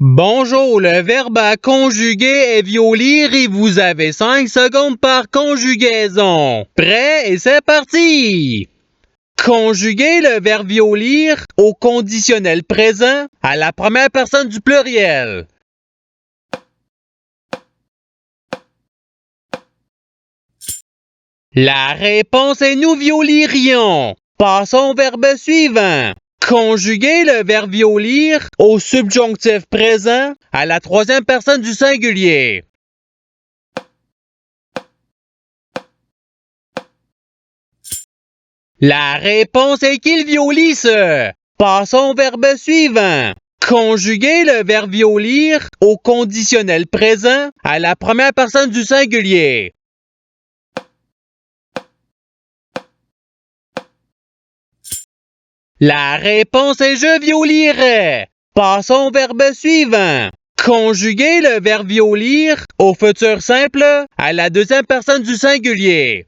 Bonjour, le verbe à conjuguer est violir et vous avez 5 secondes par conjugaison. Prêt et c'est parti! Conjuguer le verbe violir au conditionnel présent à la première personne du pluriel. La réponse est nous violirions. Passons au verbe suivant. Conjuguer le verbe violir au subjonctif présent à la troisième personne du singulier. La réponse est qu'il violisse. Passons au verbe suivant. Conjuguer le verbe violir au conditionnel présent à la première personne du singulier. La réponse est je violirai. Passons au verbe suivant. Conjuguer le verbe violir au futur simple à la deuxième personne du singulier.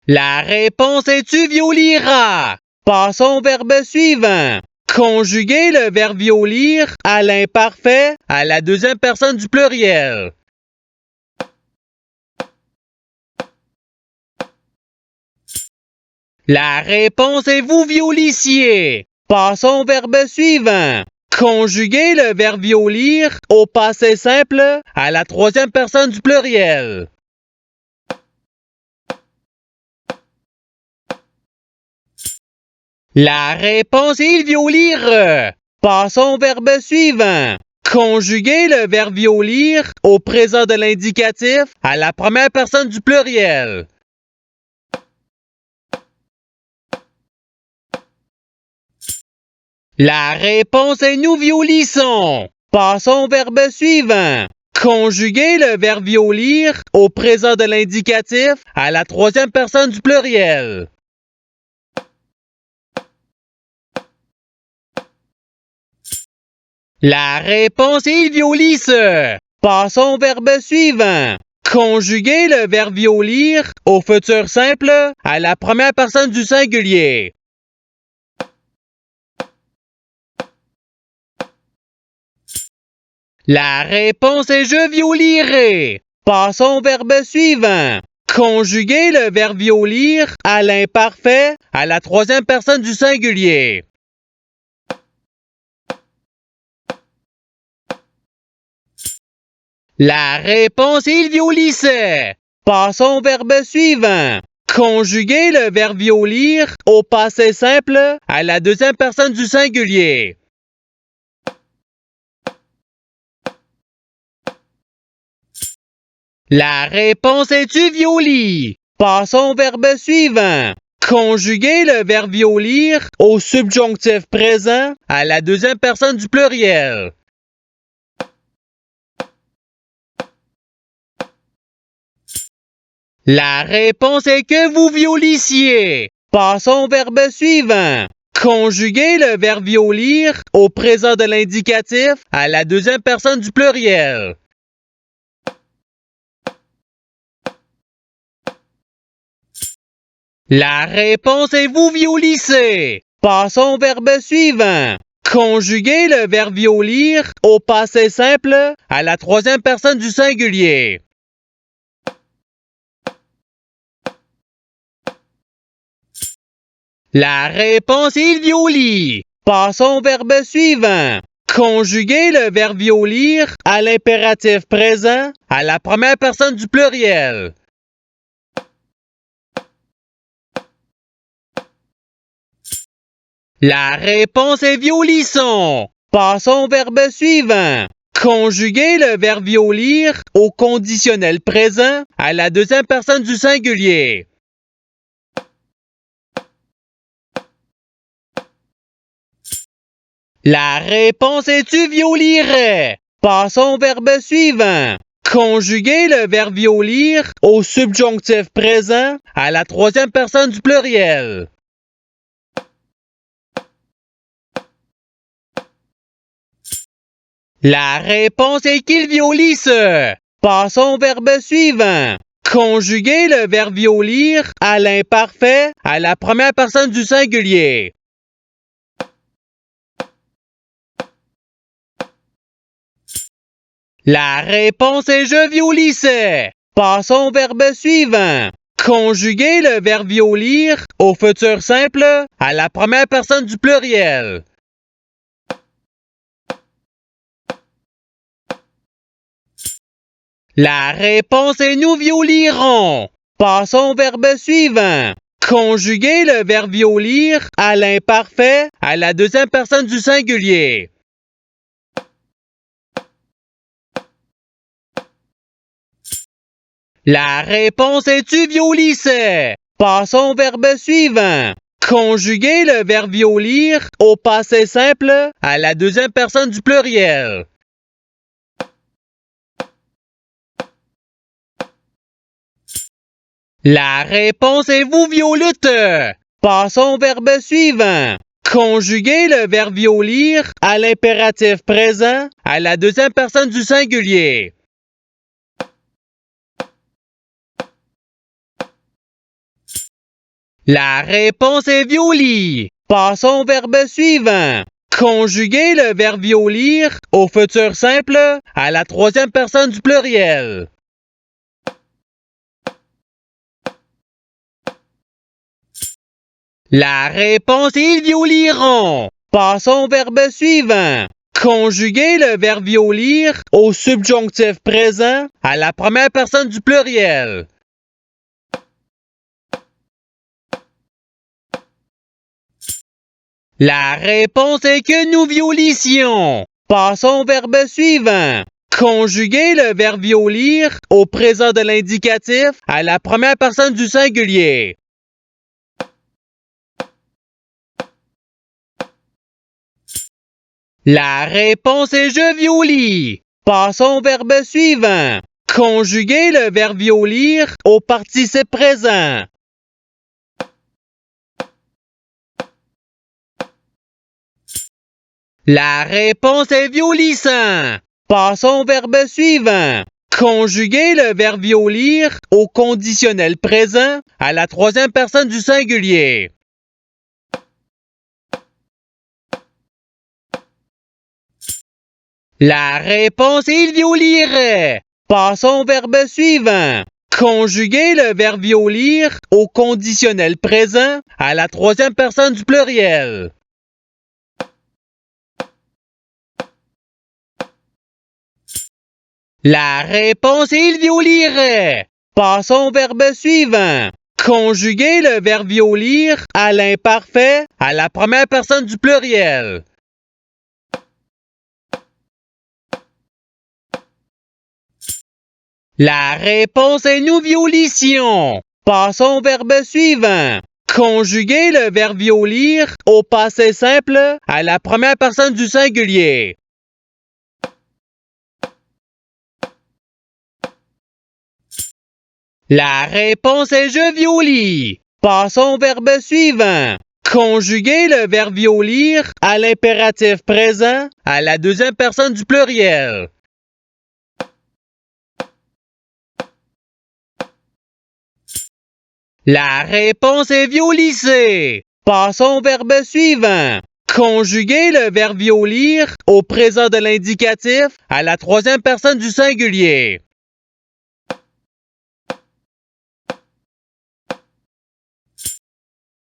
La réponse est tu violiras. Passons au verbe suivant. Conjuguer le verbe violir à l'imparfait à la deuxième personne du pluriel. La réponse est vous violissiez. Passons au verbe suivant. Conjuguer le verbe violir au passé simple à la troisième personne du pluriel. La réponse est il violire. Passons au verbe suivant. Conjuguer le verbe violir au présent de l'indicatif à la première personne du pluriel. La réponse est nous violissons. Passons au verbe suivant. Conjuguer le verbe violir au présent de l'indicatif à la troisième personne du pluriel. La réponse est il violisse. Passons au verbe suivant. Conjuguer le verbe violir au futur simple à la première personne du singulier. La réponse est je violirai. Passons au verbe suivant. Conjuguer le verbe violir à l'imparfait à la troisième personne du singulier. La réponse est il violissait. Passons au verbe suivant. Conjuguer le verbe violir au passé simple à la deuxième personne du singulier. La réponse est tu violis. Passons au verbe suivant. Conjuguer le verbe violir au subjonctif présent à la deuxième personne du pluriel. La réponse est que vous violissiez. Passons au verbe suivant. Conjuguer le verbe violir au présent de l'indicatif à la deuxième personne du pluriel. La réponse est vous violissez. Passons au verbe suivant. Conjuguer le verbe violir au passé simple à la troisième personne du singulier. La réponse est il violit. Passons au verbe suivant. Conjuguer le verbe violir à l'impératif présent à la première personne du pluriel. La réponse est violisson. Passons au verbe suivant. Conjuguer le verbe violir au conditionnel présent à la deuxième personne du singulier. La réponse est tu violirais. Passons au verbe suivant. Conjuguer le verbe violir au subjonctif présent à la troisième personne du pluriel. La réponse est qu'il violisse. Passons au verbe suivant. Conjuguez le verbe violir à l'imparfait à la première personne du singulier. La réponse est je violissais. Passons au verbe suivant. Conjuguez le verbe violir au futur simple à la première personne du pluriel. La réponse est nous violirons. Passons au verbe suivant. Conjuguez le verbe violir à l'imparfait à la deuxième personne du singulier. La réponse est tu violissais. Passons au verbe suivant. Conjuguez le verbe violir au passé simple à la deuxième personne du pluriel. La réponse est vous violûtes. Passons au verbe suivant. Conjuguez le verbe violir à l'impératif présent à la deuxième personne du singulier. La réponse est violi. Passons au verbe suivant. Conjuguez le verbe violir au futur simple à la troisième personne du pluriel. La réponse est ils violiront. Passons au verbe suivant. Conjuguez le verbe violir au subjonctif présent à la première personne du pluriel. La réponse est que nous violissions. Passons au verbe suivant. Conjuguez le verbe violir au présent de l'indicatif à la première personne du singulier. La réponse est je violis. Passons au verbe suivant. Conjuguez le verbe violir au participe présent. La réponse est violissant. Passons au verbe suivant. Conjuguez le verbe violir au conditionnel présent à la troisième personne du singulier. La réponse est il violirait. Passons au verbe suivant. Conjuguez le verbe violir au conditionnel présent à la troisième personne du pluriel. La réponse est il violirait. Passons au verbe suivant. Conjuguez le verbe violir à l'imparfait à la première personne du pluriel. La réponse est nous violissions. Passons au verbe suivant. Conjuguez le verbe violir au passé simple à la première personne du singulier. La réponse est je violis. Passons au verbe suivant. Conjuguez le verbe violir à l'impératif présent à la deuxième personne du pluriel. La réponse est violisser. Passons au verbe suivant. Conjuguez le verbe violir au présent de l'indicatif à la troisième personne du singulier.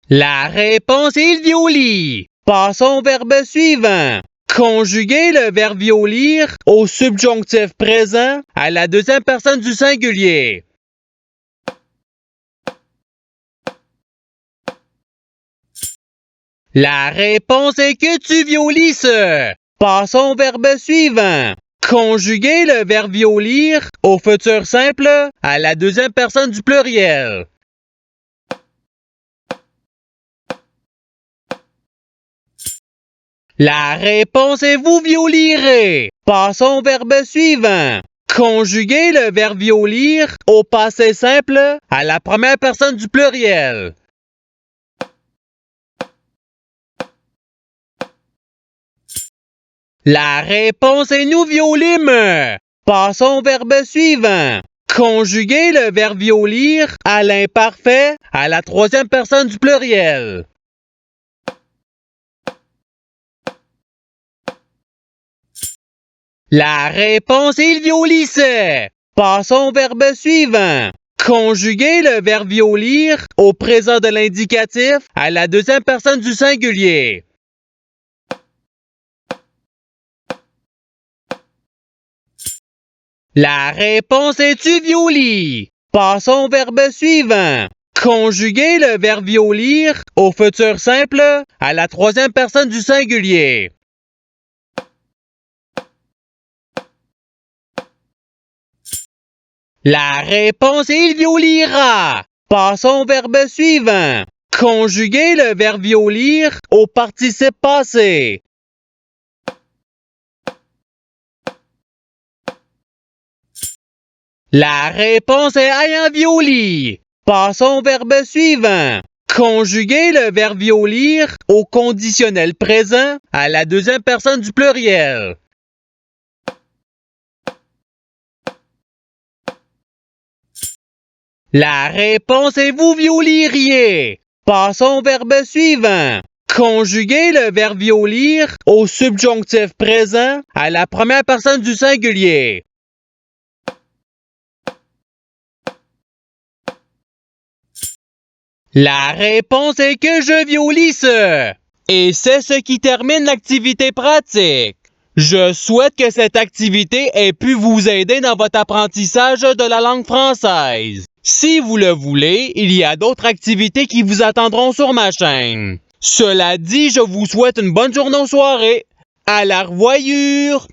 La réponse est il violit. Passons au verbe suivant. Conjuguez le verbe violir au subjonctif présent à la deuxième personne du singulier. La réponse est que tu violisses. Passons au verbe suivant. Conjuguez le verbe violir au futur simple à la deuxième personne du pluriel. La réponse est vous violirez. Passons au verbe suivant. Conjuguez le verbe violir au passé simple à la première personne du pluriel. La réponse est nous violîmes. Passons au verbe suivant. Conjuguez le verbe violir à l'imparfait à la troisième personne du pluriel. La réponse est il violissait. Passons au verbe suivant. Conjuguez le verbe violir au présent de l'indicatif à la deuxième personne du singulier. La réponse est tu violis. Passons au verbe suivant. Conjuguez le verbe violir au futur simple à la troisième personne du singulier. La réponse est il violira. Passons au verbe suivant. Conjuguez le verbe violir au participe passé. La réponse est ayant violi. Passons au verbe suivant. Conjuguez le verbe violir au conditionnel présent à la deuxième personne du pluriel. La réponse est vous violiriez. Passons au verbe suivant. Conjuguez le verbe violir au subjonctif présent à la première personne du singulier. La réponse est que je violisse. Et c'est ce qui termine l'activité pratique. Je souhaite que cette activité ait pu vous aider dans votre apprentissage de la langue française. Si vous le voulez, il y a d'autres activités qui vous attendront sur ma chaîne. Cela dit, je vous souhaite une bonne journée ou soirée. À la revoyure!